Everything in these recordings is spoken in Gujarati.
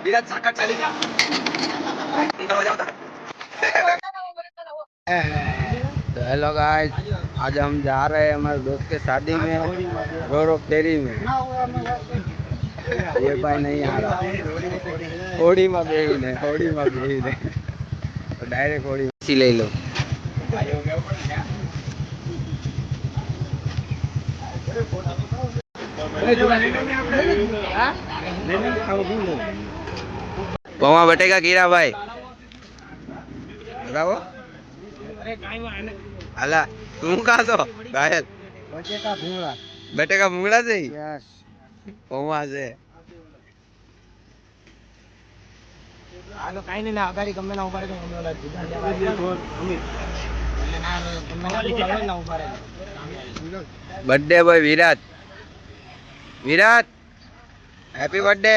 विराट साकट चली जा। तो हेलो गाइस, आज हम जा रहे हैं हमारे दोस्त के शादी में, गौरव तेरी में। ये भाई नहीं आ रहा, होड़ी में बेही ने तो डायरेक्ट होड़ी में ले लो। पौवा बटेगा गिरा भाई, बताओ। अला तुम कहा तो घायल बटेगा भूंगड़ा से ही पौवा से। હાલો કાઈ નહીં ના અગાડી ગમે ના ઉભા રહે ગમે ઓલા birthday boy Virat, Virat happy birthday.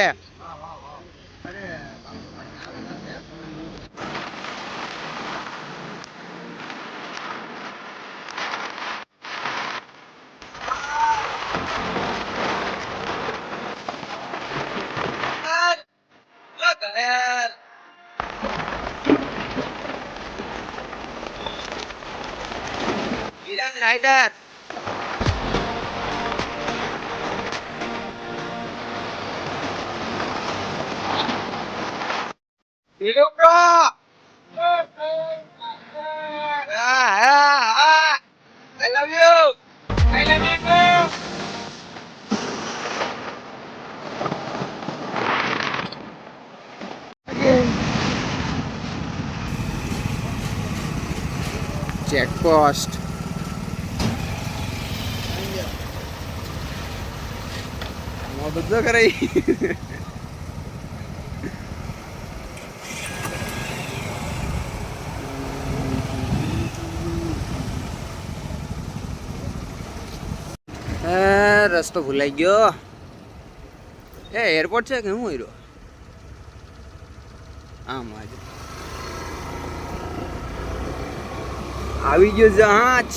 Virat rider I love you. I love you too. Check post. mau betul kali. રસ્તો ભૂલાઈ ગયો. એ એરપોર્ટ છે કે હું હીરો આમ આજે આવી ગયો જહાજ.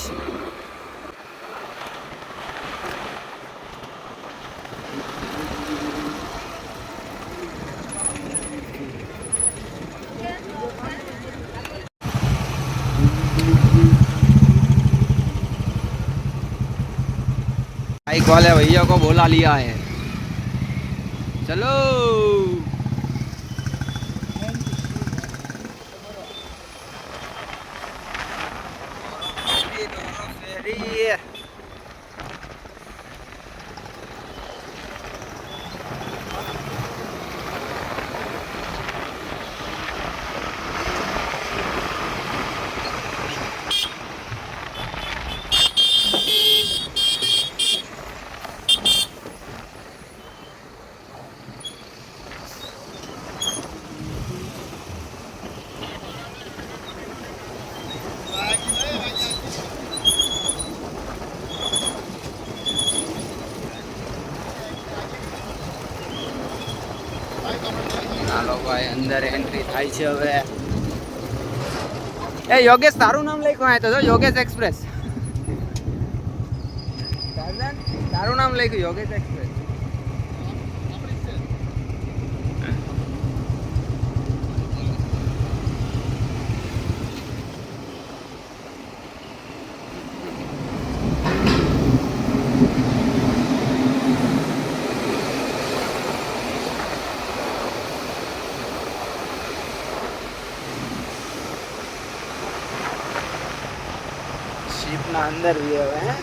बाइक वाले भैया को बोला लिया है, चलो। હાલો ભાઈ અંદર એન્ટ્રી થાય છે હવે. એ યોગેશ તારું નામ લખ્યું આ તો જો યોગેશ એક્સપ્રેસ. તારું નામ લખ્યું યોગેશ એક્સપ્રેસ. શિપ ના અંદર भी હવે હે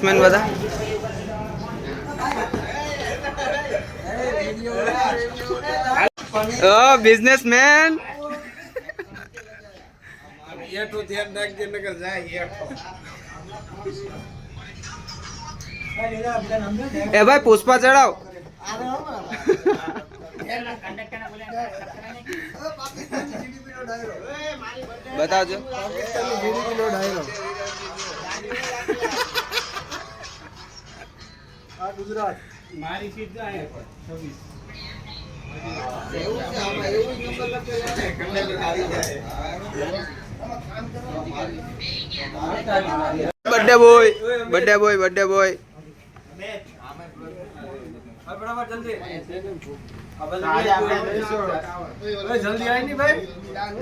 મેન બધા ઓ બિઝનેસમેન ये तो ध्यान रख के नगर जाए ये ए भाई पुष्पा चढ़ाओ. बताओ जो गुजरात मारी सीट जो है 26 birthday boy, birthday boy, birthday boy.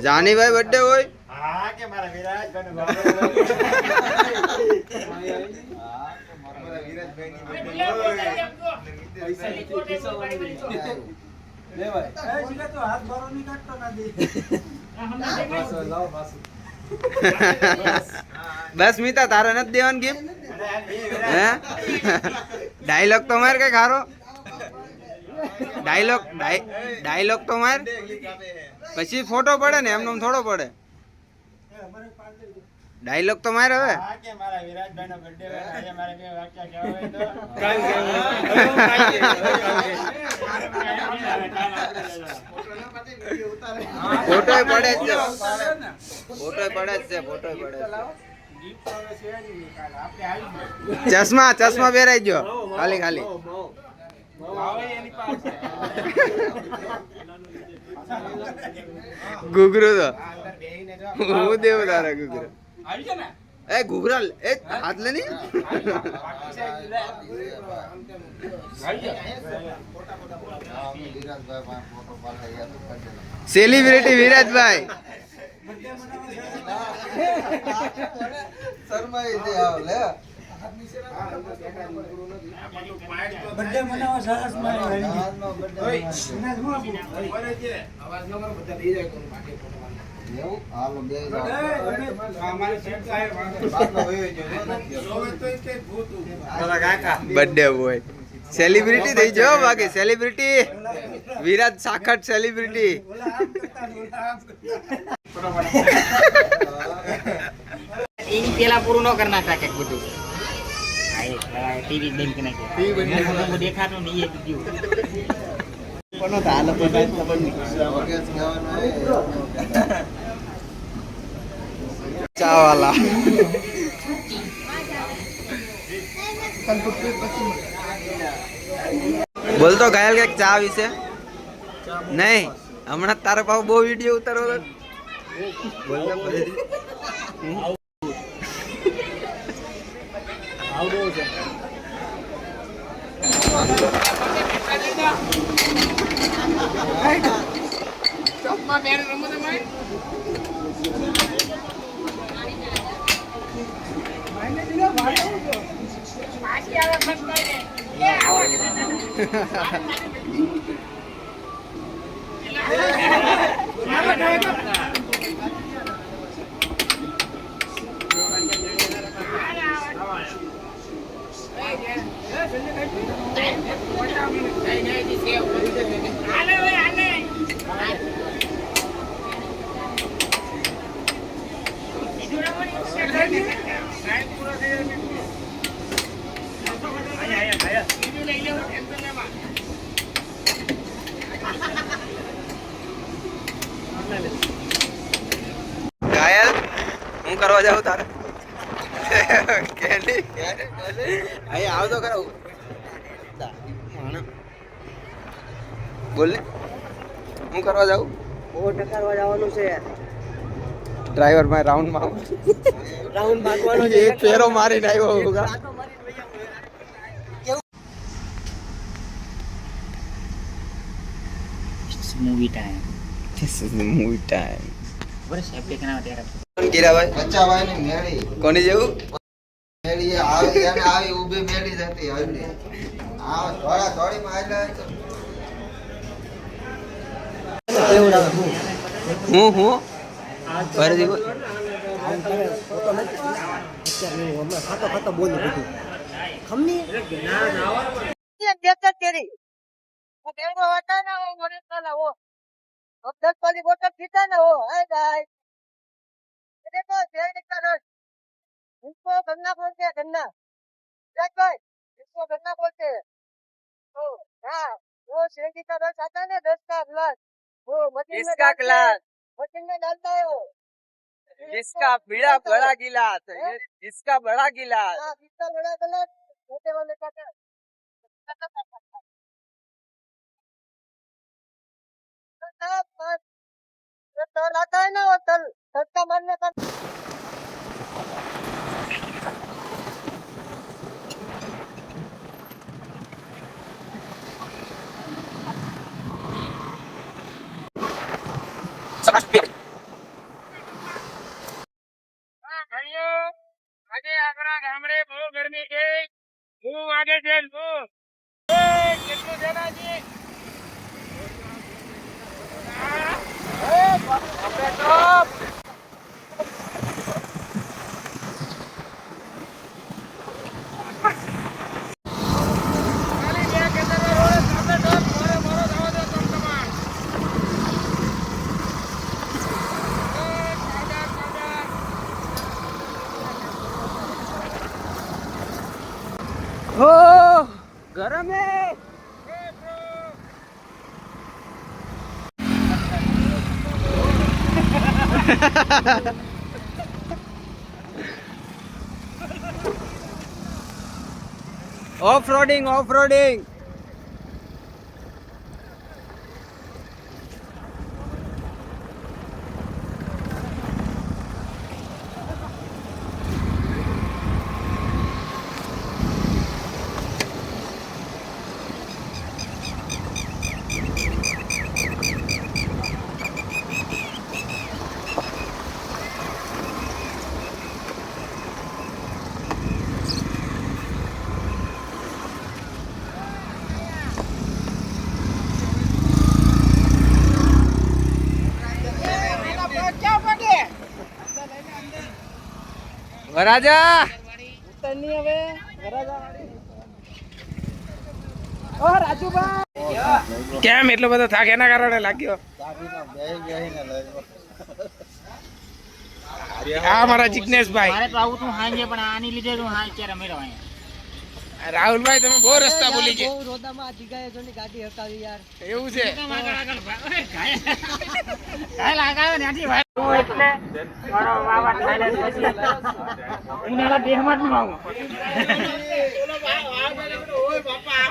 Jani ભાઈ બર્થડે બોય. બસ મીતા તારે નથી દેવાનું ગિફ્ટ હે? ડાયલોગ તો માર કઈ ખારો ડાયલોગ તો માર પછી ફોટો પડે ને એમનો થોડો પડે ડાયલોગ તો માર હવે ફોટો પડે જ છે ફોટો પડે જ છે ફોટો પડે ચશ્મા ચશ્મા પહેરાઈ ગયો ખાલી ખાલી ઘૂઘરું તો હું દેવું તારા ઘૂઘરું એ ઘૂઘરા એ હાથ લે ની સેલિબ્રિટી વિરાજભાઈ શર્માઈ દે આવ લે બર્થડે મનાવો સરસ મારી ઓય અવાજ ન કરો બધા થઈ જાય કોણ પાકે એવું હાલો બે અમારી સીટ આય બાદનો હોયો જો સોવે તો તે ભૂતું તારા કાકા બર્થડે બોય સેલિબ્રિટી થઈ જો બાકી સેલિબ્રિટી વિરાજ સાખટ સેલિબ્રિટી इन पेला पूरा न करना था क्या कुछ टीवी बंद करना क्या टीवी बंद को देखा तो नहीं है वीडियो कोनो था हाल पर खबर नहीं ચા વાલા બોલ તો ઘાયલ કે ચા વિશે નહીં હમણાં તારા પાસે બહુ વિડીયો ઉતારો બોલ તો ઘાયલ હું કરવા જાઉં તારે કેન્ડી અહીંયા આવ તો કરો બોલ ને હું કરવા જાઉં કરવા જવાનું છે ડ્રાઈવર માં રાઉન્ડ માં રાઉન્ડ મારવાનો છે એક ફેરો મારીને આવ્યો હોગા movie time This is the movie time. बड़े सेफ देखना होता है કોણ કીરાભાઈ બચ્ચાભાઈ ની મેળી કોની જેવું મેળી આવી અને આવી ઊભી મેળી જતી હરડી આ થોડા થોડીમાં આયલા હું ફરીથી બોલ ખાતો બોલું બધું ખમની वो बेंगो होता ना वो मोरे साला वो अब 10 वाली बोतल पीता ना वो है गाइस देखो शेर का रस इसको गन्ना बोलते हैं गन्ना देख भाई इसको गन्ना बोलते हैं तो हाँ वो शेर का रस आता है ना 10 का ग्लास वो मशीन में ग्लास मशीन में डालता है वो इसका बड़ा गिलास इसका बड़ा गिलास हाँ इसका बड़ा गिलास छोटे वाले का आता है ना वो तल सस्ता मारने का આજે આપણા ગામડે બહુ ગરમી છે હું વાગે છે કેટલું છે નાજી ગરમ હે ઓફ રોડિંગ વરાજા ઉતરની હવે વરાજા ઓ રાજુભાઈ કેમ એટલો બધો થાક એના કારણે લાગ્યો હા મારા જિગ્નેશભાઈ મારે તો આવું તું હાંજે પણ આની લીધે હું હાલ ક્યારે મેળવ અહીંયા રાહુલભાઈ તમે બહુ રસ્તા ભૂલી ગયા બહુ રોદામાં જીગાએ જોની ગાડી હકાવી યાર એવું છે કાલ આગાયો ત્યાંથી ભાઈ હું એટલે મારો વાવા થાઈલેન્ડ પછી એના દેહમાં જ માવું ઓય બાપા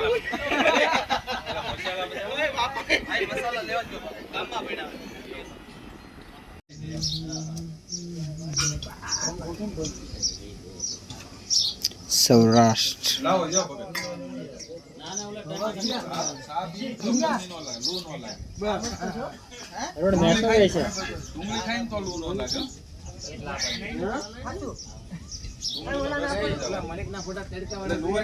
સૌરાષ્ટ્ર લાવો જો રોડ મેસો છે ડુંગળી ખાઈને તો લૂ નો લાગે મલિક ના ફોટા